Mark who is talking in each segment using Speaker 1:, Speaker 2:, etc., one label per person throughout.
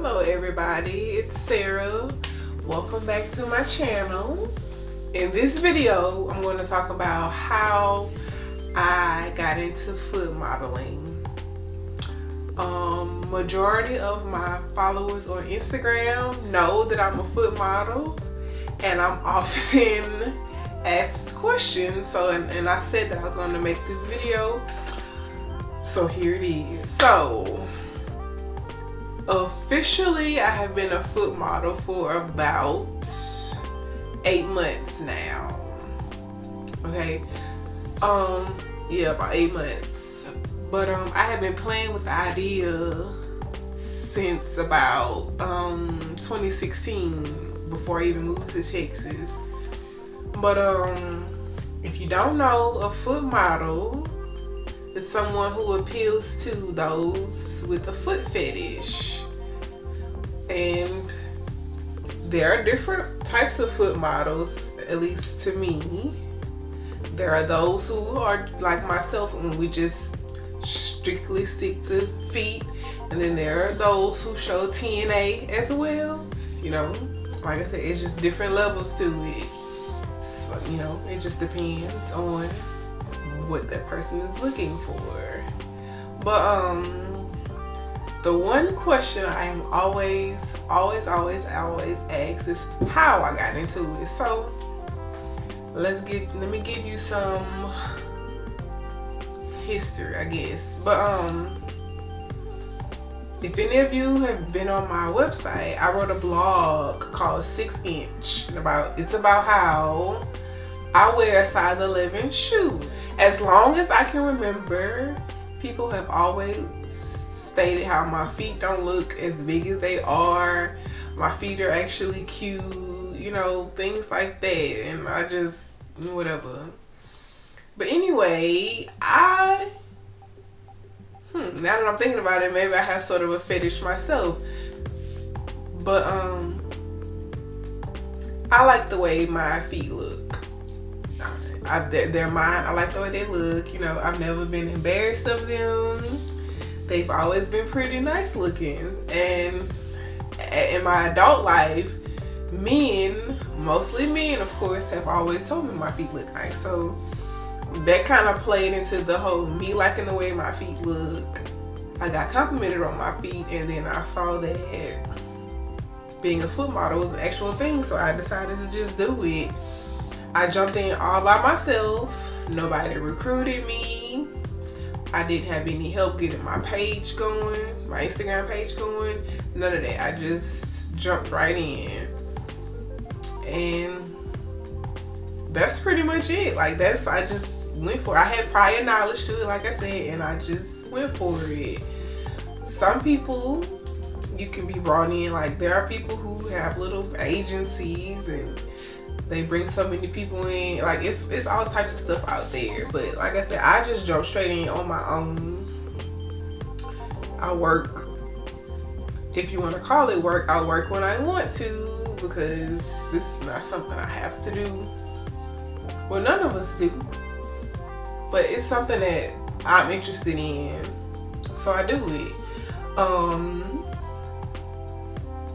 Speaker 1: Hello everybody, it's Sarah. Welcome back to my channel. In this video, I'm going to talk about how I got into foot modeling. Majority of my followers on Instagram know that I'm a foot model, and I'm often asked questions. So, and I said that I was going to make this video. So here it is. So, officially, I have been a foot model for about 8 months now. Okay, yeah, about 8 months. But I have been playing with the idea since about 2016, before I even moved to Texas. But if you don't know, a foot model is someone who appeals to those with a foot fetish. And there are different types of foot models, at least to me. There are those who are like myself and we just strictly stick to feet. And then there are those who show TNA as well. You know, like I said, it's just different levels to it. So, you know, it just depends on what that person is looking for. But the one question I am always asked is how I got into it. So let me give you some history, I guess. But if any of you have been on my website, I wrote a blog called 6 Inch. It's about how I wear a size 11 shoe. As long as I can remember, people have always stated how my feet don't look as big as they are. My feet are actually cute, you know, things like that. And I just, whatever. But anyway, now that I'm thinking about it, maybe I have sort of a fetish myself. But I like the way my feet look. They're mine. I like the way they look. You know, I've never been embarrassed of them. They've always been pretty nice looking. And in my adult life, men, mostly men of course, have always told me my feet look nice. So that kind of played into the whole me liking the way my feet look. I got complimented on my feet, and then I saw that being a foot model was an actual thing, so I decided to just do it. I jumped in all by myself. Nobody recruited me. I didn't have any help getting my page going, my Instagram page going. None of that. I just jumped right in. And that's pretty much it. Like, I just went for it. I had prior knowledge to it, like I said, and I just went for it. Some people, you can be brought in. Like, there are people who have little agencies and they bring so many people in. Like, it's all types of stuff out there. But like I said, I just jumped straight in on my own. I work, if you want to call it work, I work when I want to, because this is not something I have to do. Well, none of us do. But it's something that I'm interested in, so I do it.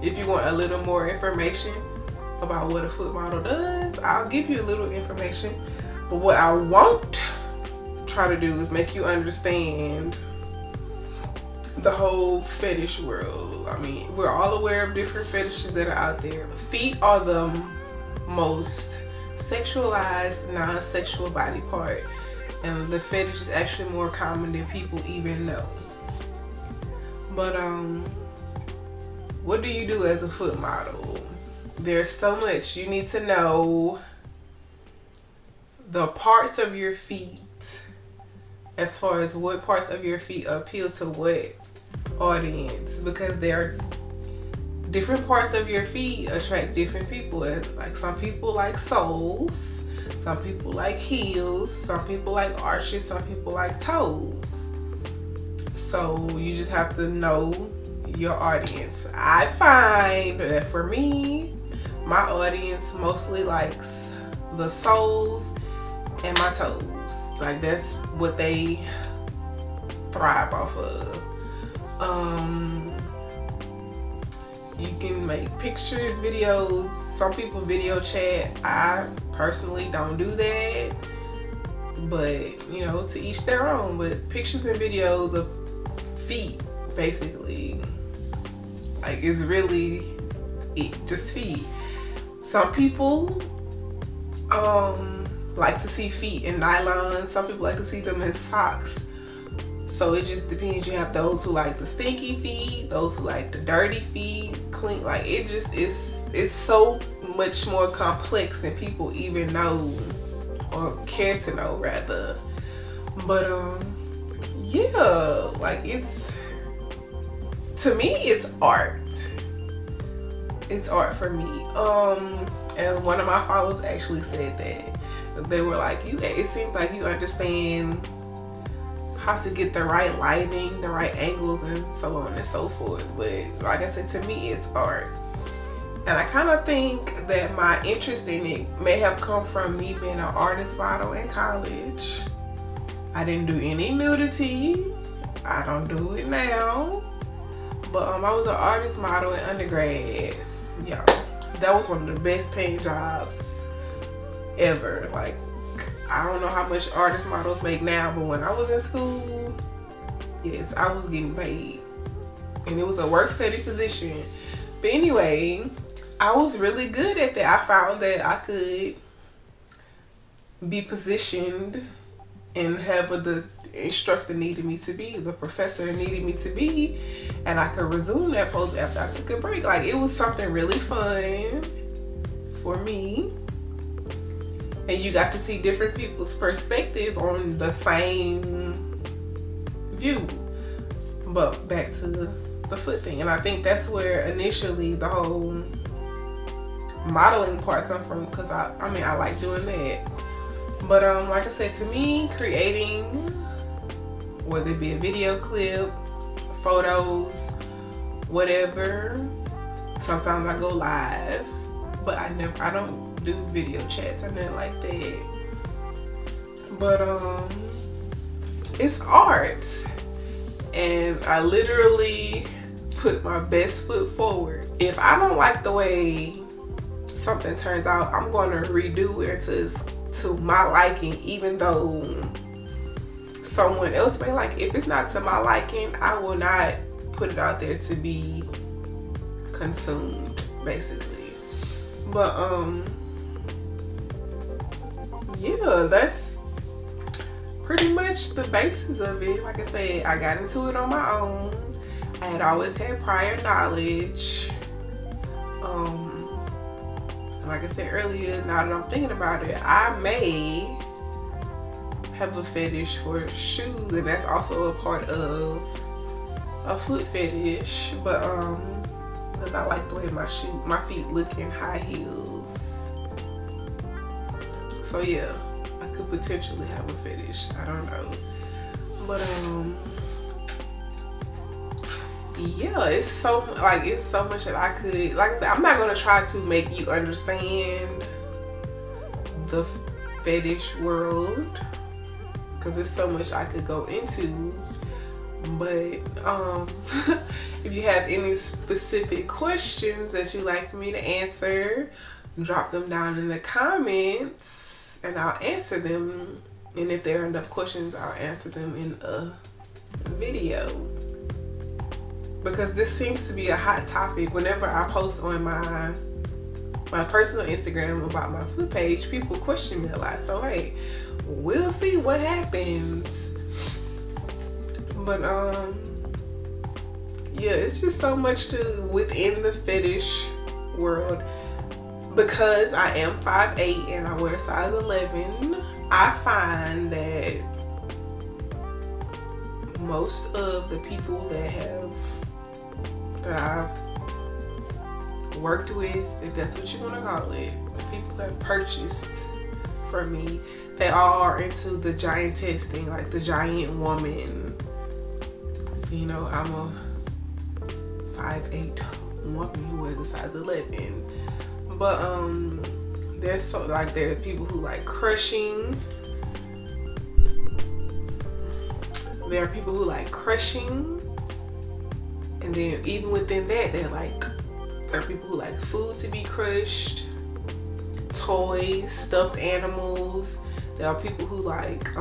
Speaker 1: If you want a little more information about what a foot model does, I'll give you a little information. But what I won't try to do is make you understand the whole fetish world. I mean, we're all aware of different fetishes that are out there. Feet are the most sexualized, non-sexual body part, and the fetish is actually more common than people even know. But what do you do as a foot model? There's so much. You need to know the parts of your feet, as far as what parts of your feet appeal to what audience, because there are different parts of your feet attract different people. Like, some people like soles, some people like heels, some people like arches, some people like toes. So you just have to know your audience. I find that for me, my audience mostly likes the soles and my toes. Like, that's what they thrive off of. You can make pictures, videos. Some people video chat. I personally don't do that, but you know, to each their own. But pictures and videos of feet, basically, like, is really it, just feet. Some people like to see feet in nylon. Some people like to see them in socks. So it just depends. You have those who like the stinky feet, those who like the dirty feet, clean. Like, it just is, it's so much more complex than people even know or care to know, rather. But yeah, like, it's, to me, it's art. It's art for me. And one of my followers actually said that. They were like, it seems like you understand how to get the right lighting, the right angles, and so on and so forth. But like I said, to me, it's art. And I kind of think that my interest in it may have come from me being an artist model in college. I didn't do any nudity. I don't do it now. But I was an artist model in undergrad. Yeah, that was one of the best paying jobs ever. Like, I don't know how much artist models make now, but when I was in school, yes, I was getting paid. And it was a work study position. But anyway, I was really good at that. I found that I could be positioned and have what the instructor needed me to be, the professor needed me to be, and I could resume that post after I took a break. Like, it was something really fun for me. And you got to see different people's perspective on the same view. But back to the foot thing. And I think that's where initially the whole modeling part come from, because I mean, I like doing that. But like I said, to me, creating, whether it be a video clip, photos, whatever, sometimes I go live, but I don't do video chats or nothing like that. But it's art, and I literally put my best foot forward. If I don't like the way something turns out, I'm going to redo it to my liking, even though someone else may like it. If it's not to my liking, I will not put it out there to be consumed, basically. But yeah, that's pretty much the basis of it. Like I said, I got into it on my own. I had always had prior knowledge. Like I said earlier, now that I'm thinking about it, I may have a fetish for shoes, and that's also a part of a foot fetish. But because I like the way my feet look in high heels. So yeah, I could potentially have a fetish. I don't know. But yeah, it's so much that I could, like I said, I'm not gonna try to make you understand the fetish world, because there's so much I could go into. But if you have any specific questions that you'd like me to answer, drop them down in the comments and I'll answer them. And if there are enough questions, I'll answer them in a video, because this seems to be a hot topic. Whenever I post on my personal Instagram about my foot page, people question me a lot. So hey, we'll see what happens. But yeah, it's just so much within the fetish world. Because I am 5'8" and I wear size 11, I find that most of the people that I've worked with, if that's what you want to call it, the people that purchased from me, they all are into the giantess thing, like the giant woman. You know, I'm a 5'8" woman who wears a size 11. But there are people who like crushing. There are people who like crushing. And then even within that, they're like There are people who like food to be crushed, toys, stuffed animals. There are people who like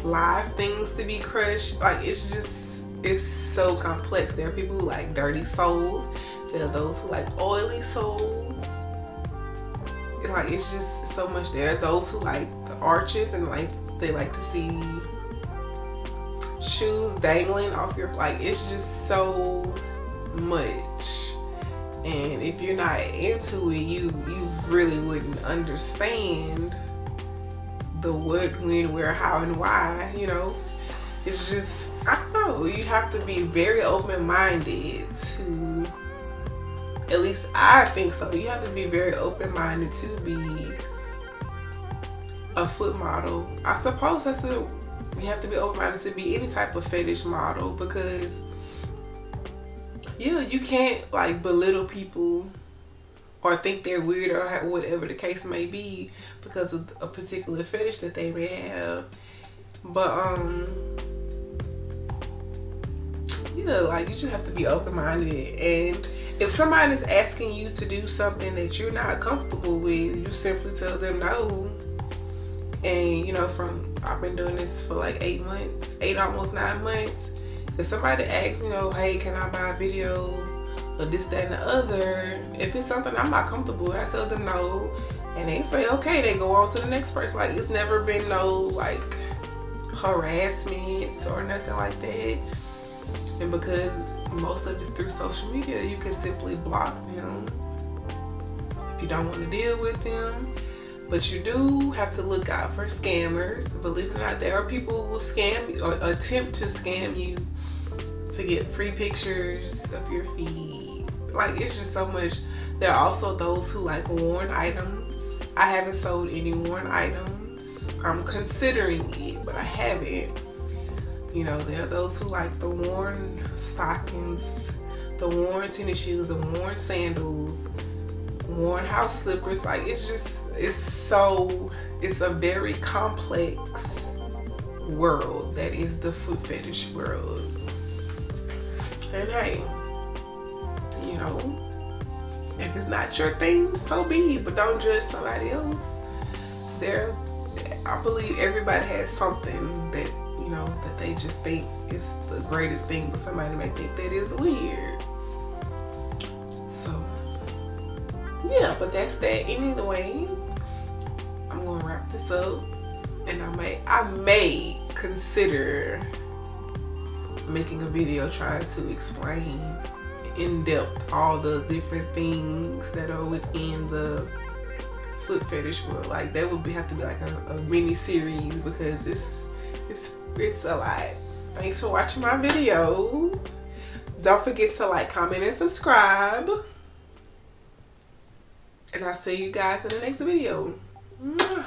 Speaker 1: live things to be crushed. Like it's so complex. There are people who like dirty souls. There are those who like oily souls. Like it's just so much. There are those who like the arches and like they like to see shoes dangling off your, like it's just so much. And if you're not into it, you really wouldn't understand the what, when, where, how, and why, you know. It's just, I don't know, you have to be very open-minded to, at least I think so, you have to be very open-minded to be a foot model. I suppose you have to be open-minded to be any type of fetish model, because yeah, you can't like belittle people or think they're weird or whatever the case may be because of a particular fetish that they may have. But yeah, like you just have to be open-minded, and if somebody's asking you to do something that you're not comfortable with, you simply tell them no. And you know, I've been doing this for like 8 months, almost 9 months. If somebody asks, you know, hey, can I buy a video or this, that, and the other, if it's something I'm not comfortable with, I tell them no, and they say okay, they go on to the next person. Like it's never been no like harassment or nothing like that. And because most of it's through social media, you can simply block them if you don't want to deal with them. But you do have to look out for scammers. Believe it or not, there are people who will scam you or attempt to scam you to get free pictures of your feet. Like it's just so much. There are also those who like worn items. I haven't sold any worn items. I'm considering it, but I haven't. You know, there are those who like the worn stockings, the worn tennis shoes, the worn sandals, worn house slippers. Like it's a very complex world that is the foot fetish world. And hey, you know, if it's not your thing, so be it, but don't judge somebody else. I believe everybody has something that, you know, that they just think is the greatest thing, but somebody may think that is weird. So yeah, but that's that. Anyway, I'm gonna wrap this up, and I may consider making a video trying to explain in depth all the different things that are within the foot fetish world. Like that would have to be like a mini series, because it's a lot. Thanks for watching my video. Don't forget to like, comment, and subscribe. And I'll see you guys in the next video. Mwah.